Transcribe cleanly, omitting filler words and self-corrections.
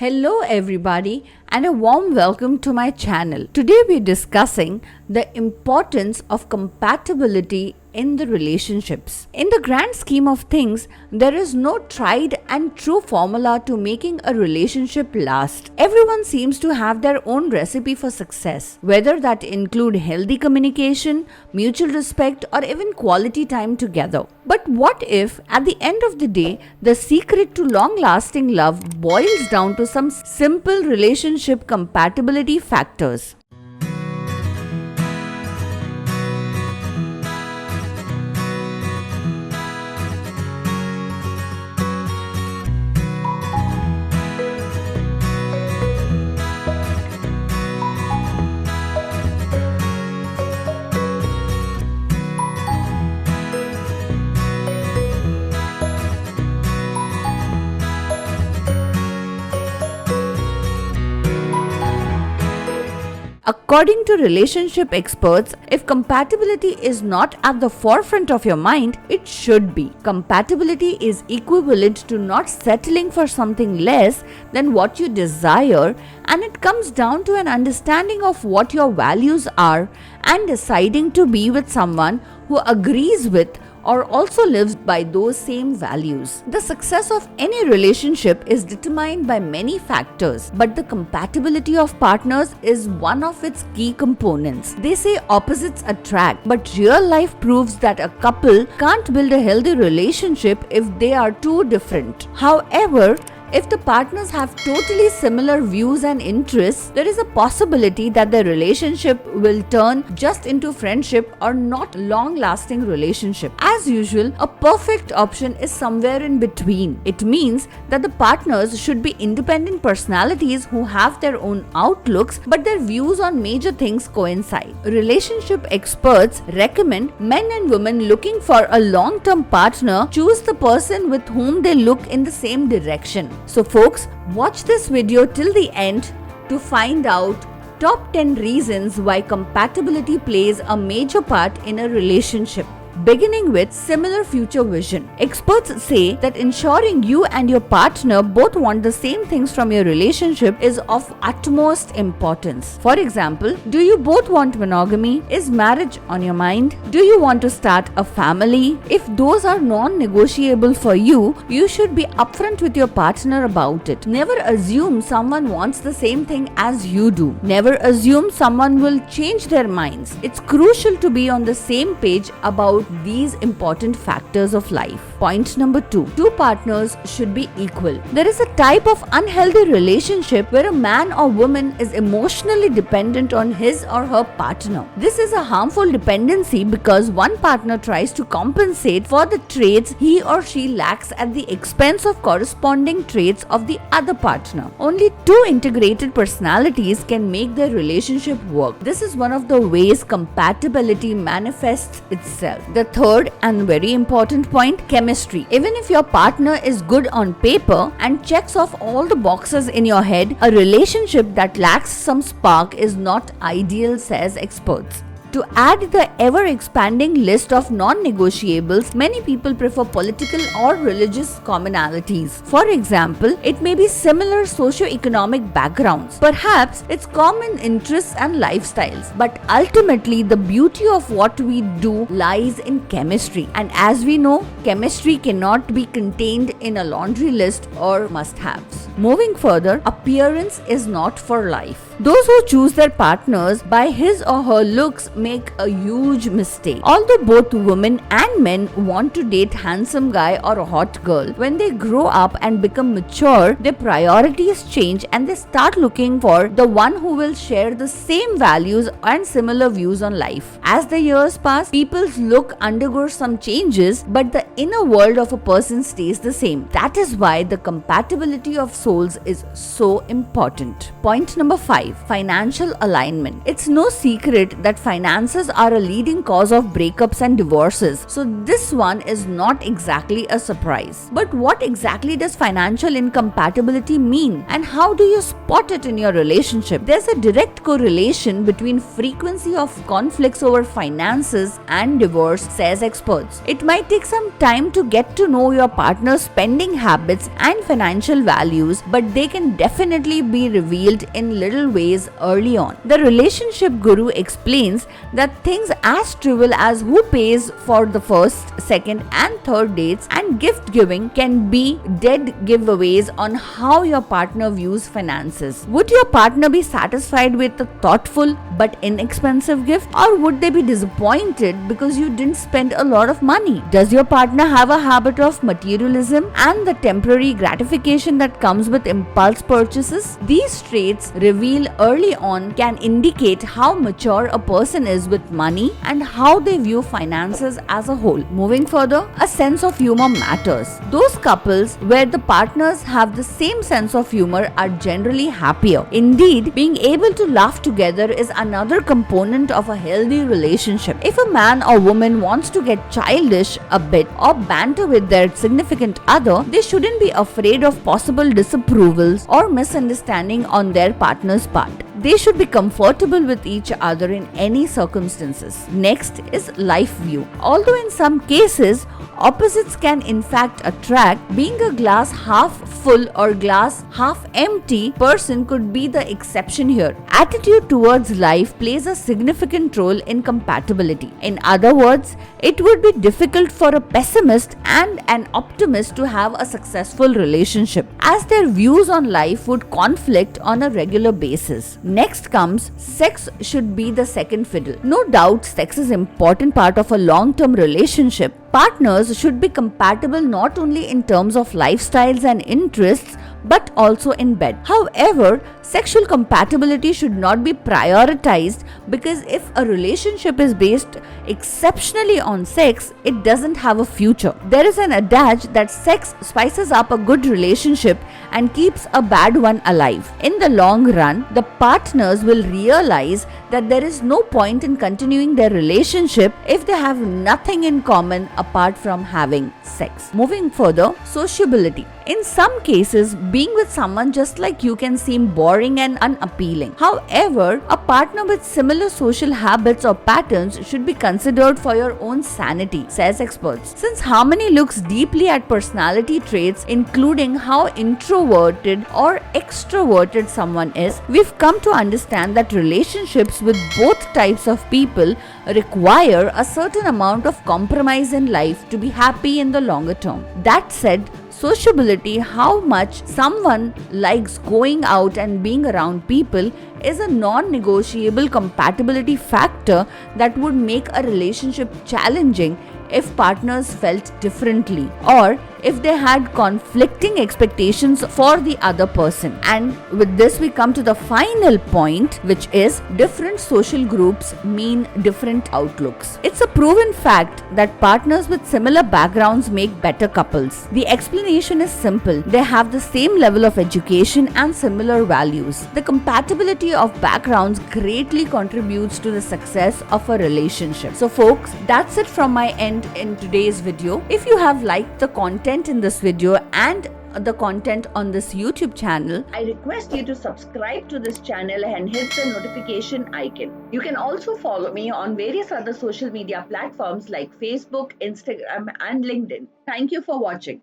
Hello everybody and a warm welcome to my channel. Today we are discussing the importance of compatibility in the relationships. In the grand scheme of things, there is no tried and true formula to making a relationship last. Everyone seems to have their own recipe for success, whether that include healthy communication, mutual respect, or even quality time together. But what if, at the end of the day, the secret to long-lasting love boils down to some simple relationship compatibility factors? According to relationship experts, if compatibility is not at the forefront of your mind, it should be. Compatibility is equivalent to not settling for something less than what you desire, and it comes down to an understanding of what your values are and deciding to be with someone who agrees with or also lives by those same values. The success of any relationship is determined by many factors, but the compatibility of partners is one of its key components. They say opposites attract, but real life proves that a couple can't build a healthy relationship if they are too different. However, if the partners have totally similar views and interests, there is a possibility that the relationship will turn just into friendship or not long-lasting relationship. As usual, a perfect option is somewhere in between. It means that the partners should be independent personalities who have their own outlooks, but their views on major things coincide. Relationship experts recommend men and women looking for a long-term partner choose the person with whom they look in the same direction. So folks, watch this video till the end to find out top 10 reasons why compatibility plays a major part in a relationship. Beginning with similar future vision. Experts say that ensuring you and your partner both want the same things from your relationship is of utmost importance. For example, do you both want monogamy? Is marriage on your mind? Do you want to start a family? If those are non-negotiable for you, you should be upfront with your partner about it. Never assume someone wants the same thing as you do. Never assume someone will change their minds. It's crucial to be on the same page about these important factors of life. Point number 2. Two partners should be equal. There is a type of unhealthy relationship where a man or woman is emotionally dependent on his or her partner. This is a harmful dependency because one partner tries to compensate for the traits he or she lacks at the expense of corresponding traits of the other partner. Only two integrated personalities can make their relationship work. This is one of the ways compatibility manifests itself. The third and very important point, chemistry. Even if your partner is good on paper and checks off all the boxes in your head, a relationship that lacks some spark is not ideal, says experts. To add the ever-expanding list of non-negotiables, many people prefer political or religious commonalities. For example, it may be similar socio-economic backgrounds. Perhaps it's common interests and lifestyles. But ultimately, the beauty of what we do lies in chemistry. And as we know, chemistry cannot be contained in a laundry list or must-haves. Moving further, appearance is not for life. Those who choose their partners by his or her looks make a huge mistake. Although both women and men want to date handsome guy or a hot girl, when they grow up and become mature, their priorities change and they start looking for the one who will share the same values and similar views on life. As the years pass, people's look undergoes some changes, but the inner world of a person stays the same. That is why the compatibility of souls is so important. Point number 5. Financial alignment. It's no secret that financial finances are a leading cause of breakups and divorces, so this one is not exactly a surprise. But what exactly does financial incompatibility mean, and how do you spot it in your relationship? There's a direct correlation between frequency of conflicts over finances and divorce, says experts. It might take some time to get to know your partner's spending habits and financial values, but they can definitely be revealed in little ways early on. The relationship guru explains that things as trivial as who pays for the first, second, and third dates and gift giving can be dead giveaways on how your partner views finances. Would your partner be satisfied with a thoughtful but inexpensive gift, or would they be disappointed because you didn't spend a lot of money? Does your partner have a habit of materialism and the temporary gratification that comes with impulse purchases? These traits revealed early on can indicate how mature a person is with money and how they view finances as a whole. Moving further, a sense of humor matters. Those couples where the partners have the same sense of humor are generally happier. Indeed, being able to laugh together is another component of a healthy relationship. If a man or woman wants to get childish a bit or banter with their significant other, they shouldn't be afraid of possible disapprovals or misunderstanding on their partner's part. They should be comfortable with each other in any circumstances. Next is life view. Although in some cases, opposites can in fact attract, being a glass half full or glass half empty person could be the exception here. Attitude towards life plays a significant role in compatibility. In other words, it would be difficult for a pessimist and an optimist to have a successful relationship, as their views on life would conflict on a regular basis. Next comes, sex should be the second fiddle. No doubt, sex is an important part of a long-term relationship. Partners should be compatible not only in terms of lifestyles and interests, but also in bed. However, sexual compatibility should not be prioritized, because if a relationship is based exceptionally on sex, it doesn't have a future. There is an adage that sex spices up a good relationship and keeps a bad one alive. In the long run, the partners will realize that there is no point in continuing their relationship if they have nothing in common apart from having sex. Moving further, sociability. In some cases, being with someone just like you can seem boring and unappealing. However, a partner with similar social habits or patterns should be considered for your own sanity, says experts. Since harmony looks deeply at personality traits, including how introverted or extroverted someone is, we've come to understand that relationships with both types of people require a certain amount of compromise in life to be happy in the longer term. That said, sociability, how much someone likes going out and being around people, is a non-negotiable compatibility factor that would make a relationship challenging if partners felt differently or if they had conflicting expectations for the other person. And with this, we come to the final point, which is different social groups mean different outlooks. It's a proven fact that partners with similar backgrounds make better couples. The explanation is simple. They have the same level of education and similar values. The compatibility of backgrounds greatly contributes to the success of a relationship. So folks, that's it from my end in today's video. If you have liked the content in this video and the content on this YouTube channel, I request you to subscribe to this channel and hit the notification icon. You can also follow me on various other social media platforms like Facebook, Instagram, and LinkedIn. Thank you for watching.